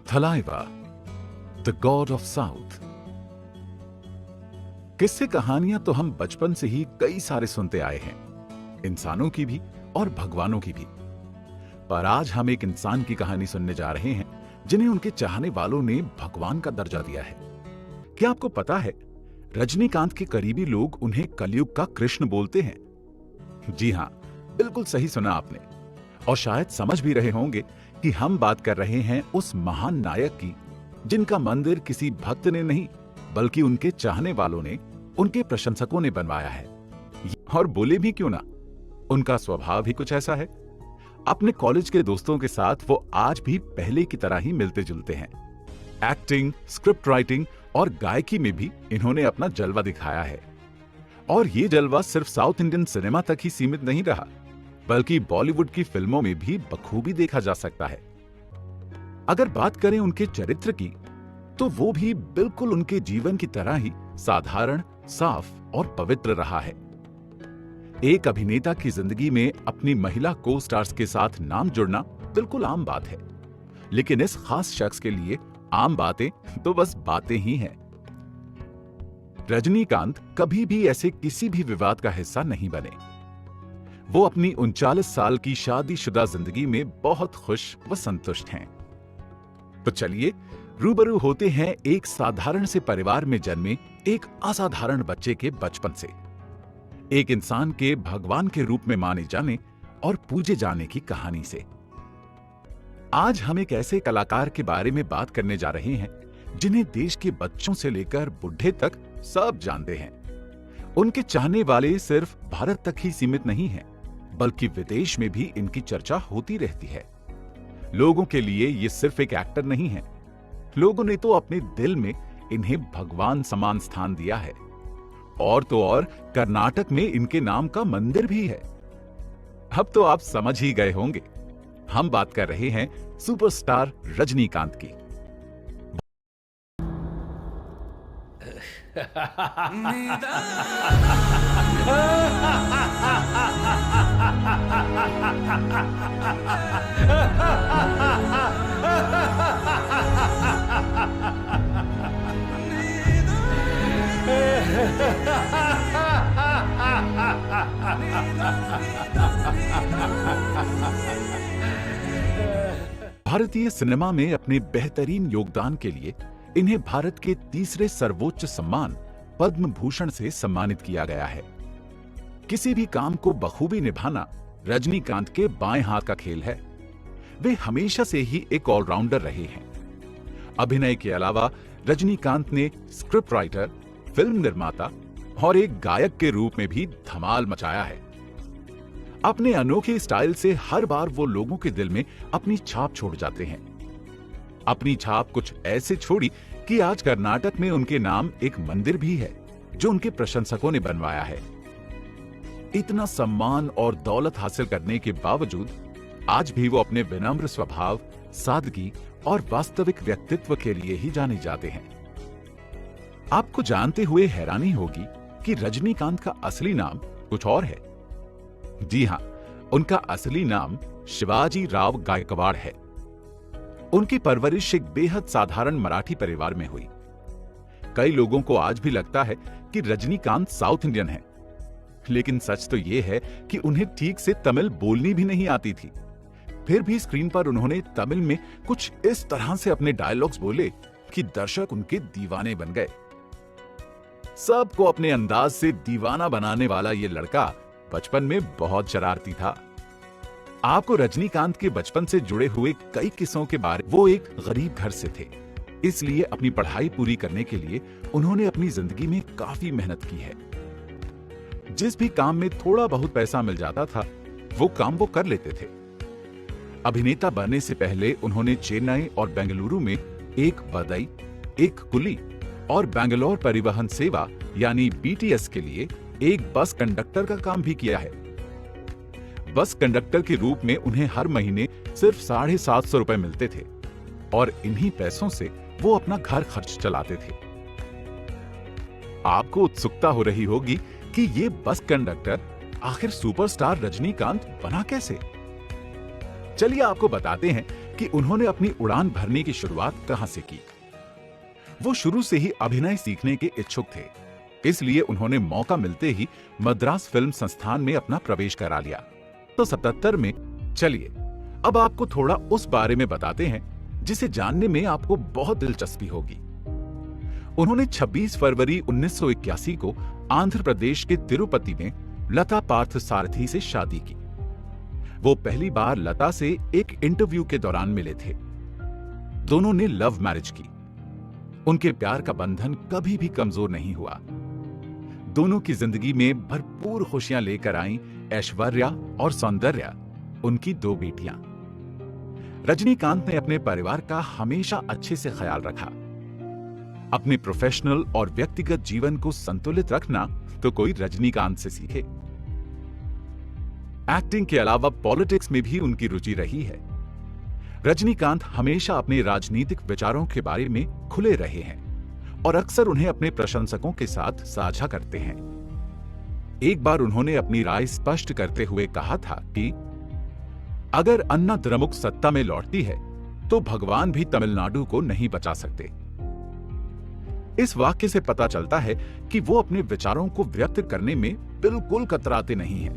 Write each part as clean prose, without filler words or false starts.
Thalaiva, the God of south. किस्से कहानियां तो हम बचपन से ही कई सारे सुनते आए हैं, इंसानों की भी और भगवानों की भी। पर आज हम एक इंसान की कहानी सुनने जा रहे हैं जिन्हें उनके चाहने वालों ने भगवान का दर्जा दिया है। क्या आपको पता है, रजनीकांत के करीबी लोग उन्हें कलयुग का कृष्ण बोलते हैं। जी हां, बिल्कुल सही सुना आपने। और शायद समझ भी रहे होंगे कि हम बात कर रहे हैं उस महान नायक की जिनका मंदिर किसी भक्त ने नहीं बल्कि उनके चाहने वालों ने, उनके प्रशंसकों ने बनवाया है। और बोले भी क्यों ना, उनका स्वभाव ही कुछ ऐसा है। अपने कॉलेज के दोस्तों के साथ वो आज भी पहले की तरह ही मिलते जुलते हैं। एक्टिंग, स्क्रिप्ट राइटिंग और गायकी में भी इन्होंने अपना जलवा दिखाया है। और ये जलवा सिर्फ साउथ इंडियन सिनेमा तक ही सीमित नहीं रहा, बल्कि बॉलीवुड की फिल्मों में भी बखूबी देखा जा सकता है। अगर बात करें उनके चरित्र की, तो वो भी बिल्कुल उनके जीवन की तरह ही साधारण, साफ और पवित्र रहा है। एक अभिनेता की जिंदगी में अपनी महिला को स्टार्स के साथ नाम जुड़ना बिल्कुल आम बात है, लेकिन इस खास शख्स के लिए आम बातें तो बस बातें ही हैं। रजनीकांत कभी भी ऐसे किसी भी विवाद का हिस्सा नहीं बने। वो अपनी 39 साल की शादीशुदा जिंदगी में बहुत खुश व संतुष्ट हैं। तो चलिए रूबरू होते हैं एक साधारण से परिवार में जन्मे एक असाधारण बच्चे के बचपन से, एक इंसान के भगवान के रूप में माने जाने और पूजे जाने की कहानी से। आज हम एक ऐसे कलाकार के बारे में बात करने जा रहे हैं जिन्हें देश के बच्चों से लेकर बुढ़े तक सब जानते हैं। उनके चाहने वाले सिर्फ भारत तक ही सीमित नहीं हैं, बल्कि विदेश में भी इनकी चर्चा होती रहती है। लोगों के लिए ये सिर्फ एक एक्टर नहीं है, लोगों ने तो अपने दिल में इन्हें भगवान समान स्थान दिया है। और तो और कर्नाटक में इनके नाम का मंदिर भी है। अब तो आप समझ ही गए होंगे, हम बात कर रहे हैं सुपरस्टार रजनीकांत की। भारतीय सिनेमा में अपने बेहतरीन योगदान के लिए इन्हें भारत के तीसरे सर्वोच्च सम्मान पद्म भूषण से सम्मानित किया गया है। किसी भी काम को बखूबी निभाना रजनीकांत के बाएं हाथ का खेल है। वे हमेशा से ही एक ऑलराउंडर रहे हैं। अभिनय के अलावा रजनीकांत ने स्क्रिप्ट राइटर, फिल्म निर्माता और एक गायक के रूप में भी धमाल मचाया है। अपने अनोखे स्टाइल से हर बार वो लोगों के दिल में अपनी छाप छोड़ जाते हैं। अपनी छाप कुछ ऐसे छोड़ी कि आज कर्नाटक में उनके नाम एक मंदिर भी है जो उनके प्रशंसकों ने बनवाया है। इतना सम्मान और दौलत हासिल करने के बावजूद आज भी वो अपने विनम्र स्वभाव, सादगी और वास्तविक व्यक्तित्व के लिए ही जाने जाते हैं। आपको जानते हुए हैरानी होगी कि रजनीकांत का असली नाम कुछ और है। जी हां, उनका असली नाम शिवाजी राव गायकवाड़ है। उनकी परवरिश एक बेहद साधारण मराठी परिवार में हुई। कई लोगों को आज भी लगता है कि रजनीकांत साउथ इंडियन है, लेकिन सच तो यह है कि उन्हें ठीक से तमिल बोलनी भी नहीं आती थी। फिर भी स्क्रीन पर उन्होंने तमिल में कुछ इस तरह से अपने डायलॉग्स बोले कि दर्शक उनके दीवाने बन गए। सबको अपने अंदाज से दीवाना बनाने वाला यह लड़का बचपन में बहुत शरारती था। आपको रजनीकांत के बचपन से जुड़े हुए कई किस्सों के बारे में, वो एक गरीब घर से थे, इसलिए अपनी पढ़ाई पूरी करने के लिए उन्होंने अपनी जिंदगी में काफी मेहनत की है। जिस भी काम में थोड़ा बहुत पैसा मिल जाता था, वो काम वो कर लेते थे। अभिनेता बनने से पहले उन्होंने चेन्नई और बेंगलुरु में एक बदई, एक कुली और बैंगलोर परिवहन सेवा यानी बीटीएस के लिए एक बस कंडक्टर का काम भी किया है। बस कंडक्टर के रूप में उन्हें हर महीने सिर्फ 750 रुपए मिलते थे और इन्हीं पैसों से वो अपना घर खर्च चलाते थे। आपको उत्सुकता हो रही होगी कि ये बस कंडक्टर आखिर सुपरस्टार रजनीकांत बना कैसे? चलिए आपको बताते हैं कि उन्होंने अपनी उड़ान भरने की शुरुआत कहां से की। वो शुरू से ही अभिनय सीखने के इच्छुक थे, इसलिए उन्होंने मौका मिलते ही मद्रास फिल्म संस्थान में अपना प्रवेश करा लिया। तो 77 में चलिए अब आपको थोड़ा उस बारे में बताते हैं जिसे जानने में आपको बहुत दिलचस्पी होगी। उन्होंने 26 फरवरी 1981 को आंध्र प्रदेश के तिरुपति में लता पार्थसारथी से शादी की। वो पहली बार लता से एक इंटरव्यू के दौरान मिले थे। दोनों ने लव मैरिज की। उनके प्यार का बंधन कभी भी कमजोर नहीं हुआ। दोनों की जिंदगी में भरपूर खुशियां लेकर आईं ऐश्वर्या और सौंदर्या, उनकी 2 बेटियां। रजनीकांत ने अपने परिवार का हमेशा अच्छे से ख्याल रखा। अपने प्रोफेशनल और व्यक्तिगत जीवन को संतुलित रखना तो कोई रजनीकांत से सीखे। एक्टिंग के अलावा पॉलिटिक्स में भी उनकी रुचि रही है। रजनीकांत हमेशा अपने राजनीतिक विचारों के बारे में खुले रहे हैं और अक्सर उन्हें अपने प्रशंसकों के साथ साझा करते हैं। एक बार उन्होंने अपनी राय स्पष्ट करते हुए कहा था कि अगर अन्ना द्रमुक सत्ता में लौटती है तो भगवान भी तमिलनाडु को नहीं बचा सकते। इस वाक्य से पता चलता है कि वो अपने विचारों को व्यक्त करने में बिल्कुल कतराते नहीं हैं।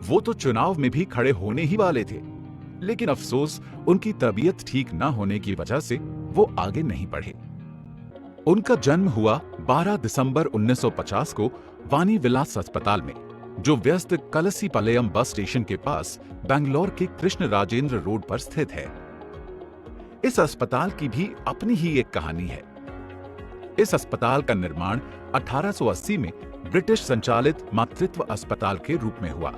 वो तो चुनाव में भी खड़े होने ही वाले थे, लेकिन अफसोस उनकी तबीयत ठीक न होने की वजह से वो आगे नहीं बढ़े। उनका जन्म हुआ 12 दिसंबर 1950 को वानी विलास अस्पताल में, जो व्यस्त कलसीपालयम बस स्टेशन के पास बेंगलोर के कृष्ण राजेंद्र रोड पर स्थित है। इस अस्पताल की भी अपनी ही एक कहानी है। इस अस्पताल का निर्माण 1880 में ब्रिटिश संचालित मातृत्व अस्पताल के रूप में हुआ।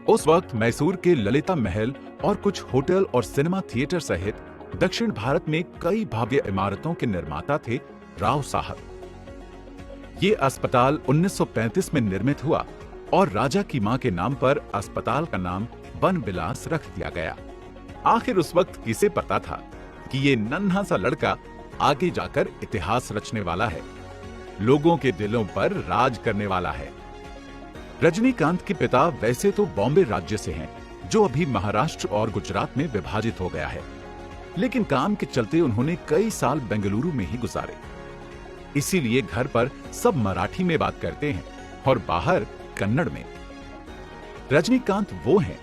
उस वक्त मैसूर के ललिता महल और कुछ होटल और सिनेमा थिएटर सहित दक्षिण भारत में कई भव्य इमारतों के निर्माता थे राव साहब। ये अस्पताल 1935 में निर्मित हुआ और राजा की मां के नाम पर अस्पताल का नाम वन विलास रख दिया गया। आखिर उस वक्त किसे पता था कि ये नन्हा सा लड़का आगे जाकर इतिहास रचने वाला है, लोगों के दिलों पर राज करने वाला है। रजनीकांत के पिता वैसे तो बॉम्बे राज्य से हैं, जो अभी महाराष्ट्र और गुजरात में विभाजित हो गया है, लेकिन काम के चलते उन्होंने कई साल बेंगलुरु में ही गुजारे। इसीलिए घर पर सब मराठी में बात करते हैं और बाहर कन्नड़ में। रजनीकांत वो हैं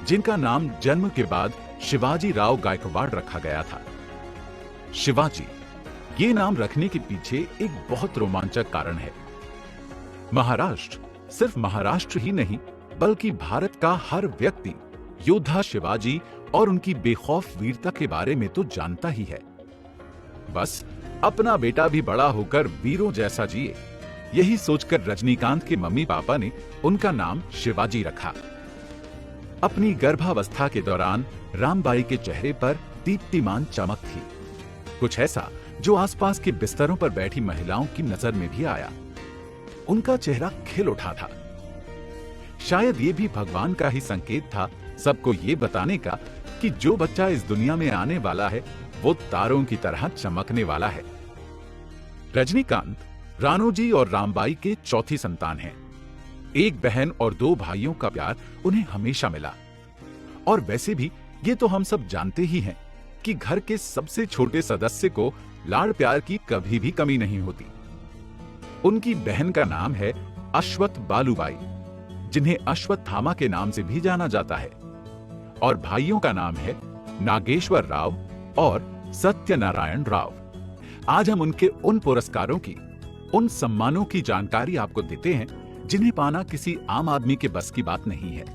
जिनका नाम जन्म के बाद शिवाजी राव गायकवाड़ रखा गया था। शिवाजी, ये नाम रखने के पीछे एक बहुत रोमांचक कारण है। महाराष्ट्र सिर्फ महाराष्ट्र ही नहीं, बल्कि भारत का हर व्यक्ति योद्धा शिवाजी और उनकी बेखौफ वीरता के बारे में तो जानता ही है। बस अपना बेटा भी बड़ा होकर वीरों जैसा जिए, यही सोचकर रजनीकांत के मम्मी पापा ने उनका नाम शिवाजी रखा। अपनी गर्भावस्था के दौरान रामबाई के चेहरे पर दीप्तिमान चमक थी, कुछ ऐसा जो आसपास के बिस्तरों पर बैठी महिलाओं की नजर में भी आया। उनका चेहरा खिल उठा था। शायद ये भी भगवान का ही संकेत था, सबको ये बताने का कि जो बच्चा इस दुनिया में आने वाला है वो तारों की तरह चमकने वाला है। रजनीकांत रानोजी और रामबाई के चौथी संतान हैं। एक बहन और 2 भाइयों का प्यार उन्हें हमेशा मिला। और वैसे भी ये तो हम सब जानते ही हैं कि घर के सबसे छोटे सदस्य को लाड़ प्यार की कभी भी कमी नहीं होती। उनकी बहन का नाम है अश्वत्थ बालूबाई, जिन्हें अश्वत्थामा के नाम से भी जाना जाता है, और भाइयों का नाम है नागेश्वर राव और सत्यनारायण राव। आज हम उनके उन पुरस्कारों की, उन सम्मानों की जानकारी आपको देते हैं जिन्हें पाना किसी आम आदमी के बस की बात नहीं है।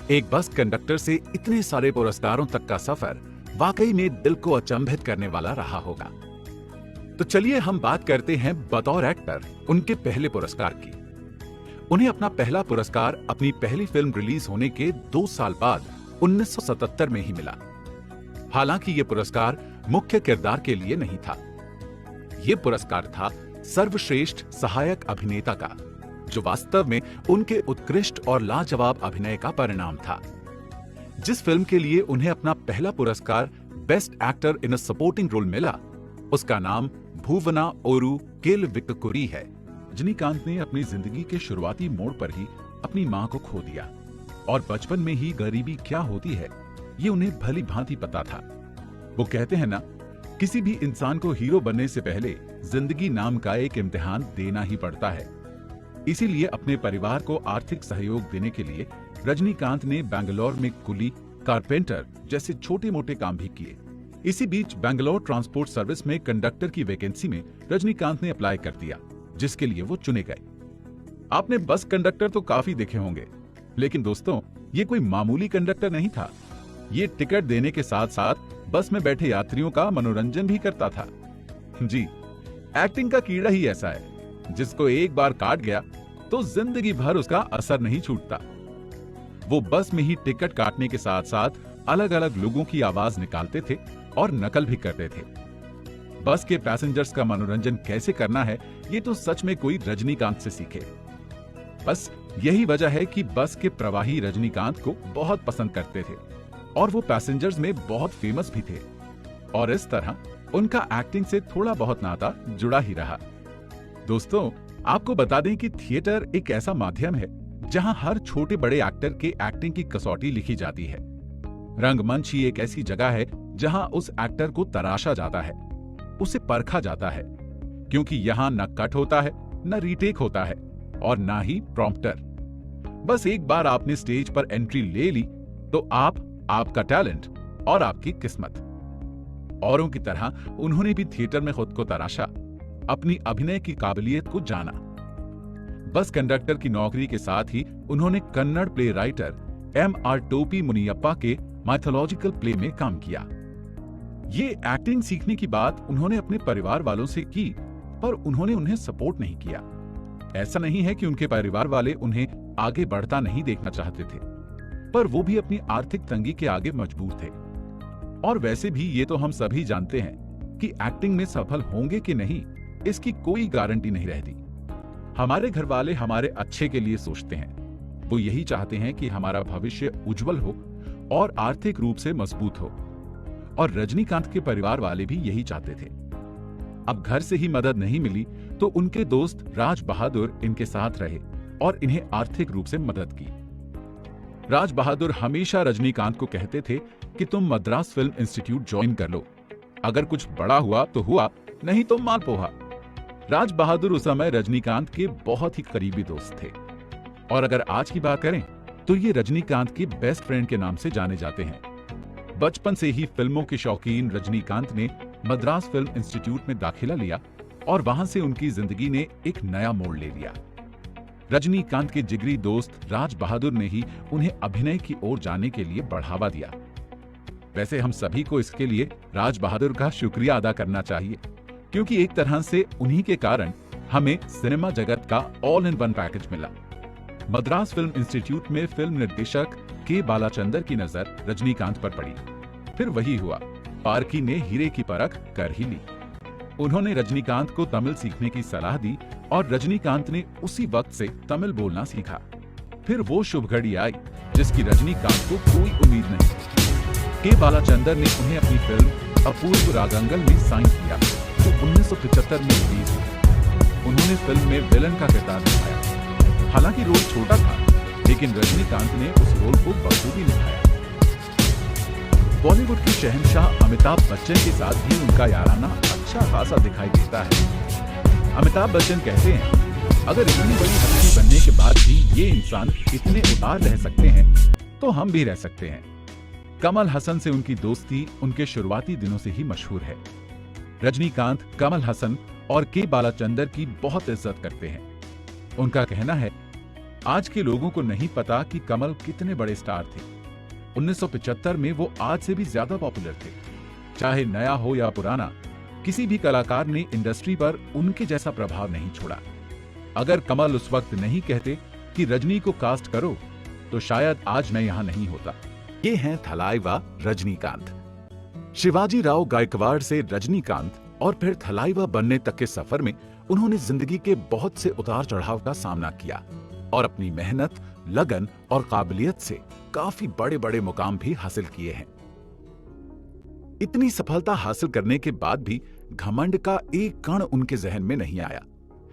एक बस कंडक्टर से इतने सारे पुरस्कारों तक का सफर वाकई में दिल को अचंभित करने वाला रहा होगा। तो चलिए हम बात करते हैं बतौर एक्टर उनके पहले पुरस्कार की। उन्हें अपना पहला पुरस्कार अपनी पहली फिल्म रिलीज होने के 2 साल बाद 1977 में ही मिला। हालांकि यह पुरस्कार मुख्य किरदार के लिए नहीं था। यह पुरस्कार था सर्वश्रेष्ठ सहायक अभिनेता का, जो वास्तव में उनके उत्कृष्ट और लाजवाब अभिनय का परिणाम था। जिस फिल्म के लिए उन्हें अपना पहला पुरस्कार best actor in a supporting role मिला, उसका नाम भुवना ओरू केलविक्कुरी है। रजनीकांत ने अपनी जिंदगी के शुरुआती मोड़ पर ही अपनी मां को खो दिया और बचपन में ही गरीबी क्या होती है ये उन्हें भली भांति पता था। वो कहते हैं ना, किसी भी इंसान को हीरो बनने से पहले जिंदगी नाम का एक इम्तिहान देना ही पड़ता है। इसीलिए अपने परिवार को आर्थिक सहयोग देने के लिए रजनीकांत ने बैंगलोर में कुली, कारपेंटर जैसे छोटे मोटे काम भी किए। इसी बीच बैंगलोर ट्रांसपोर्ट सर्विस में कंडक्टर की वैकेंसी में रजनीकांत ने अप्लाई कर दिया, जिसके लिए वो चुने गए। आपने बस कंडक्टर तो काफी देखे होंगे, लेकिन दोस्तों ये कोई मामूली कंडक्टर नहीं था। ये टिकट देने के साथ साथ बस में बैठे यात्रियों का मनोरंजन भी करता था। जी, एक्टिंग का कीड़ा ही ऐसा है, जिसको एक बार काट गया तो जिंदगी भर उसका असर नहीं छूटता। वो बस में ही टिकट काटने के साथ साथ अलग अलग लोगों की आवाज निकालते थे और नकल भी करते थे। बस के पैसेंजर्स का मनोरंजन कैसे करना है, ये तो सच में कोई रजनीकांत से सीखे। बस यही वजह है कि बस के प्रवाही रजनीकांत को बहुत पसंद करते थे और वो पैसेंजर्स में बहुत फेमस भी थे, और इस तरह उनका एक्टिंग से थोड़ा बहुत नाता जुड़ा ही रहा। दोस्तों, आपको बता दें कि थिएटर एक ऐसा माध्यम है जहां हर छोटे बड़े एक्टर के एक्टिंग की कसौटी लिखी जाती है। रंगमंच ही एक ऐसी जगह है जहां उस एक्टर को तराशा जाता है, उसे परखा जाता है, क्योंकि यहाँ न कट होता है, न रीटेक होता है और ना ही प्रॉम्प्टर। बस एक बार आपने स्टेज पर एंट्री ले ली तो आपका टैलेंट और आपकी किस्मत। औरों की तरह उन्होंने भी थिएटर में खुद को तराशा, अपनी अभिनय की काबिलियत को जाना। बस कंडक्टर की नौकरी के साथ ही उन्होंने कन्नड़ प्ले राइटर M.R. टोपी मुनियप्पा के माइथोलॉजिकल प्ले में काम किया। ये एक्टिंग सीखने की बात उन्होंने अपने परिवार वालों से की, पर उन्होंने उन्हें सपोर्ट नहीं किया। ऐसा नहीं है कि उनके परिवार वाले उन्हें आगे बढ़ता नहीं देखना चाहते थे, पर वो भी अपनी आर्थिक तंगी के आगे मजबूर थे। और वैसे भी ये तो हम सभी जानते हैं कि एक्टिंग में सफल होंगे कि नहीं, इसकी कोई गारंटी नहीं रहती। हमारे घर वाले हमारे अच्छे के लिए सोचते हैं। वो यही चाहते हैं कि हमारा भविष्य उज्जवल हो और आर्थिक रूप से मजबूत हो, और रजनीकांत के परिवार वाले भी यही चाहते थे। अब घर से ही मदद नहीं मिली तो उनके दोस्त राज बहादुर इनके साथ रहे और इन्हें आर्थिक रूप से मदद की। राज बहादुर हमेशा रजनीकांत को कहते थे कि तुम मद्रास फिल्म इंस्टीट्यूट ज्वाइन कर लो, अगर कुछ बड़ा हुआ तो हुआ, नहीं तो मालपोहा। राज बहादुर उस समय रजनीकांत के बहुत ही करीबी दोस्त थे, और अगर आज की बात करें तो ये रजनीकांत के बेस्ट फ्रेंड के नाम से जाने जाते हैं। बचपन से ही फिल्मों के शौकीन रजनीकांत ने मद्रास फिल्म इंस्टीट्यूट में दाखिला लिया और वहां से उनकी जिंदगी ने एक नया मोड़ ले लिया। रजनीकांत के जिगरी दोस्त राज बहादुर ने ही उन्हें अभिनय की ओर जाने के लिए बढ़ावा दिया। वैसे हम सभी को इसके लिए राज बहादुर का शुक्रिया अदा करना चाहिए, क्योंकि एक तरह से उन्हीं के कारण हमें सिनेमा जगत का ऑल इन वन पैकेज मिला। मद्रास फिल्म इंस्टीट्यूट में फिल्म निर्देशक के बालाचंदर की नजर रजनीकांत पर पड़ी। फिर वही हुआ, पारखी ने हीरे की परख कर ही ली। उन्होंने रजनीकांत को तमिल सीखने की सलाह दी और रजनीकांत ने उसी वक्त से तमिल बोलना सीखा। फिर वो शुभ घड़ी आई जिसकी रजनीकांत को कोई उम्मीद नहीं थी। के बालाचंदर ने उन्हें अपनी फिल्म अपूर्व रागंगल में साइन किया, जो 1975 में रिलीज हुई। उन्होंने फिल्म में विलन का किरदार निभाया। हालांकि रोल छोटा था, लेकिन रजनीकांत ने उस रोल को बखूबी निभाया। बॉलीवुड के शहंशाह अमिताभ बच्चन के साथ भी उनका याराना अच्छा खासा दिखाई देता है। अमिताभ बच्चन कहते हैं, अगर इतनी बड़ी हस्ती बनने के बाद भी ये इंसान इतने उदार रह सकते हैं, तो हम भी रह सकते हैं। कमल हसन से उनकी दोस्ती उनके शुरुआती दिनों से ही मशहूर है। रजनीकांत कमल हसन और के बालाचंदर की बहुत इज्जत करते हैं। उनका कहना है, आज के लोगों को नहीं पता कि कमल कितने बड़े स्टार थे। 1975 में वो आज से भी ज्यादा पॉपुलर थे। चाहे नया हो या पुराना, किसी भी कलाकार ने इंडस्ट्री पर उनके जैसा प्रभाव नहीं छोड़ा। अगर कमल उस वक्त नहीं कहते कि रजनी को कास्ट करो, तो शायद आज मैं यहां नहीं होता। ये हैं थलाइवा रजनीकांत। शिवाजी राव गायकवाड़ से रजनीकांत और फिर थलाइवा बनने तक के सफर में उन्होंने जिंदगी के बहुत से उतार चढ़ाव का सामना किया और अपनी मेहनत, लगन और काबिलियत से काफी बड़े बड़े मुकाम भी हासिल किए हैं। इतनी सफलता हासिल करने के बाद भी घमंड का एक कण उनके जहन में नहीं आया।